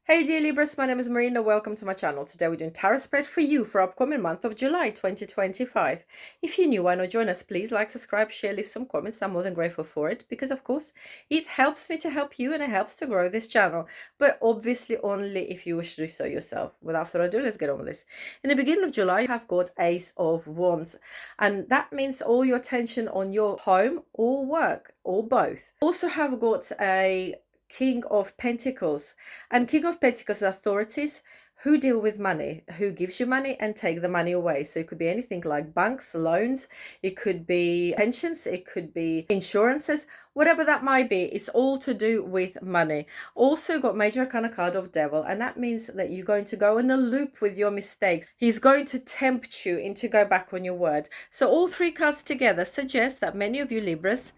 Hey dear Libras, my name is Marina. Welcome to my channel. Today we're doing tarot spread for you for upcoming month of July 2025. If you're new, why not join us? Please like, subscribe, share, leave some comments. I'm more than grateful for it because of course it helps me to help you and it helps to grow this channel. But obviously only if you wish to do so yourself. Without further ado, let's get on with this. In the beginning of July, you have got Ace of Wands, and that means all your attention on your home or work or both. Also have got a King of Pentacles, and King of Pentacles are authorities who deal with money, who gives you money and take the money away. So it could be anything like banks, loans, it could be pensions, it could be insurances, whatever that might be. It's all to do with money. Also got Major Arcana card of Devil, and that means that you're going to go in a loop with your mistakes. He's going to tempt you into go back on your word. So all three cards together suggest that many of you Libras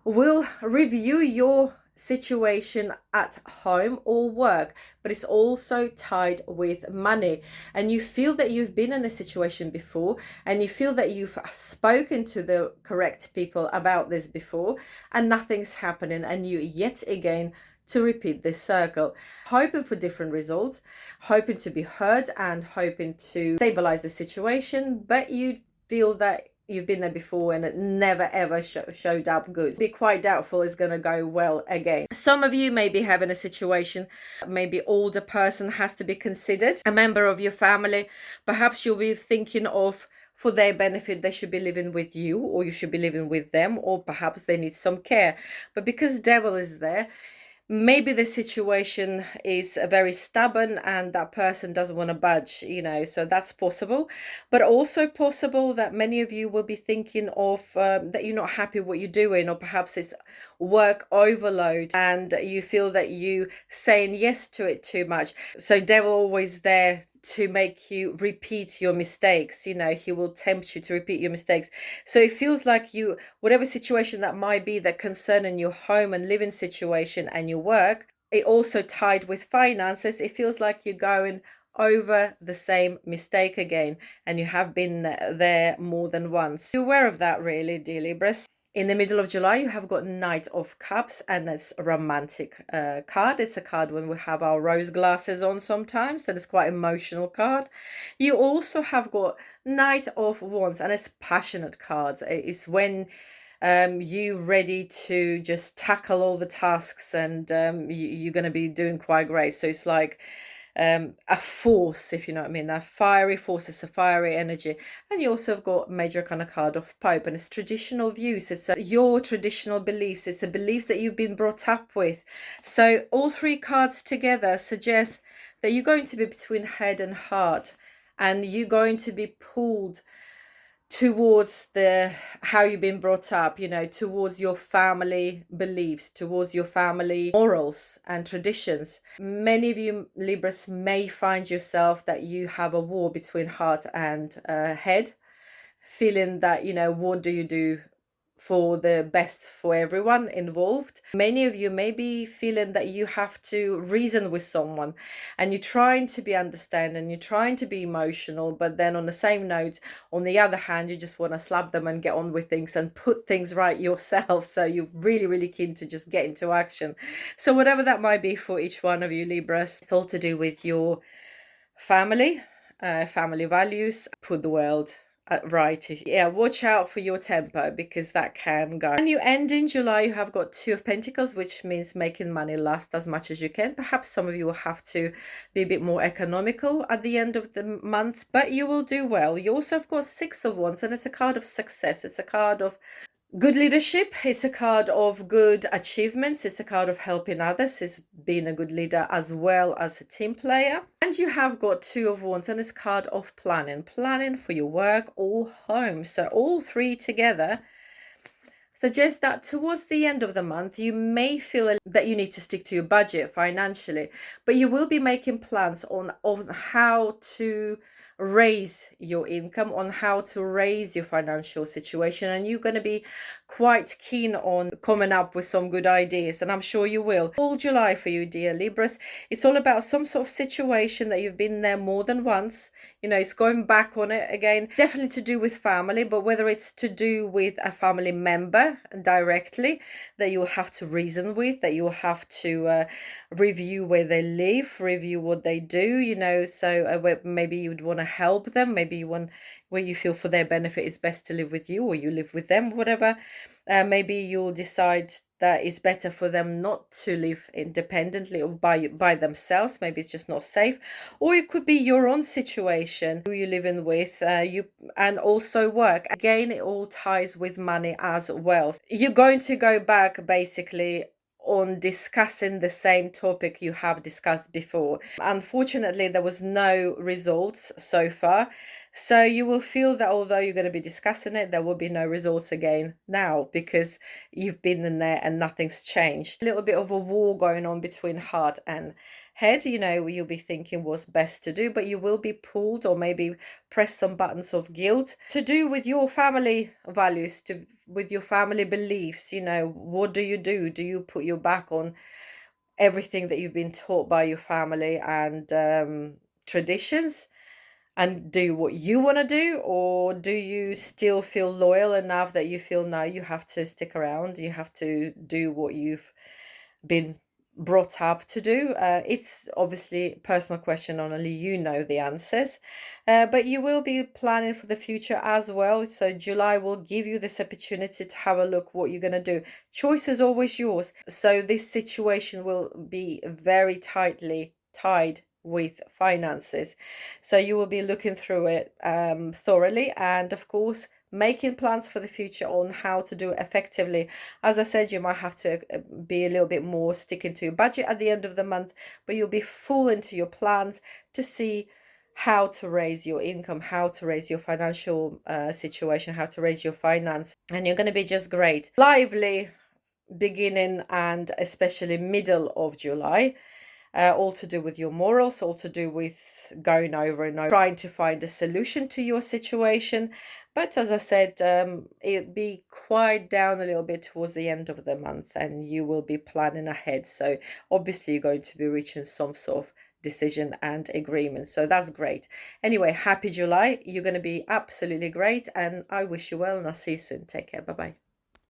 will review your situation at home or work, but it's also tied with money, and you feel that you've been in a situation before and you feel that you've spoken to the correct people about this before and nothing's happening, and you yet again to repeat this circle, hoping for different results, hoping to be heard and hoping to stabilize the situation, but you feel that you've been there before and it never ever showed up good. Be quite doubtful it's going to go well again. Some of you may be having a situation, maybe older person has to be considered, a member of your family. Perhaps you'll be thinking of, for their benefit, they should be living with you or you should be living with them, or perhaps they need some care. But because devil is there, maybe the situation is very stubborn and that person doesn't want to budge, so that's possible. But also possible that many of you will be thinking of that you're not happy what you're doing, or perhaps it's work overload and you feel that you saying yes to it too much. So devil always there to make you repeat your mistakes. He will tempt you to repeat your mistakes. So it feels like you, whatever situation that might be that concerning your home and living situation and your work, it also tied with finances. It feels like you're going over the same mistake again, and you have been there more than once. You're aware of that, really, dear Libras. In the middle of July, you have got Knight of Cups, and it's a romantic card. It's a card when we have our rose glasses on sometimes, and it's quite emotional card. You also have got Knight of Wands, and it's passionate cards. It's when you ready to just tackle all the tasks, and you're going to be doing quite great. So it's like a force, if you know what I mean, a fiery force. It's a fiery energy. And you also have got Major Arcana card of Pope, and it's traditional views. It's your traditional beliefs. It's the beliefs that you've been brought up with. So all three cards together suggest that you're going to be between head and heart, and you're going to be pulled towards how you've been brought up, towards your family beliefs, towards your family morals and traditions. Many of you Libras may find yourself that you have a war between heart and head, feeling that, what do you do for the best for everyone involved. Many of you may be feeling that you have to reason with someone, and you're trying to be understanding, you're trying to be emotional, but then on the same note, on the other hand, you just want to slap them and get on with things and put things right yourself. So you're really, really keen to just get into action. So whatever that might be for each one of you Libras, it's all to do with your family, family values, put the world right. Yeah, watch out for your temper because that can go. And you end in July, you have got Two of Pentacles, which means making money last as much as you can. Perhaps some of you will have to be a bit more economical at the end of the month, but you will do well. You also have got Six of Wands, and it's a card of success. It's a card of good leadership. It's a card of good achievements. It's a card of helping others. It's being a good leader as well as a team player. And you have got Two of Wands, and it's a card of planning for your work or home. So all three together suggest that towards the end of the month, you may feel that you need to stick to your budget financially, but you will be making plans on how to raise your income, on how to raise your financial situation, and you're going to be quite keen on coming up with some good ideas, and I'm sure you will. All July for you, dear Libras, it's all about some sort of situation that you've been there more than once. You know, it's going back on it again. Definitely to do with family, but whether it's to do with a family member directly that you'll have to reason with, that you'll have to review where they live, review what they do, you know, so maybe you'd want to help them, maybe you want, where you feel for their benefit it's best to live with you, or you live with them, whatever. Maybe you'll decide that it's better for them not to live independently or by themselves. Maybe it's just not safe. Or it could be your own situation, who you're living with, and also work. Again, it all ties with money as well. You're going to go back basically on discussing the same topic you have discussed before. Unfortunately, there was no results so far. So you will feel that although you're going to be discussing it, there will be no results again now, because you've been in there and nothing's changed. A little bit of a war going on between heart and head, you know, you'll be thinking what's best to do, but you will be pulled or maybe press some buttons of guilt to do with your family values, to with your family beliefs. You know, what do? Do you put your back on everything that you've been taught by your family and traditions, and do what you want to do, or do you still feel loyal enough that you feel no, you have to stick around, you have to do what you've been brought up to do? It's obviously a personal question, only you know the answers, but you will be planning for the future as well. So July will give you this opportunity to have a look what you're going to do. Choice is always yours. So this situation will be very tightly tied with finances, so you will be looking through it thoroughly, and of course making plans for the future on how to do it effectively. As I said, you might have to be a little bit more sticking to your budget at the end of the month, but you'll be full into your plans to see how to raise your income, how to raise your financial situation, how to raise your finance, and you're going to be just great. Lively beginning and especially middle of July. All to do with your morals, all to do with going over and over, trying to find a solution to your situation. But as I said, it'll be quiet down a little bit towards the end of the month, and you will be planning ahead. So obviously you're going to be reaching some sort of decision and agreement. So that's great. Anyway, happy July. You're going to be absolutely great, and I wish you well, and I'll see you soon. Take care. Bye-bye.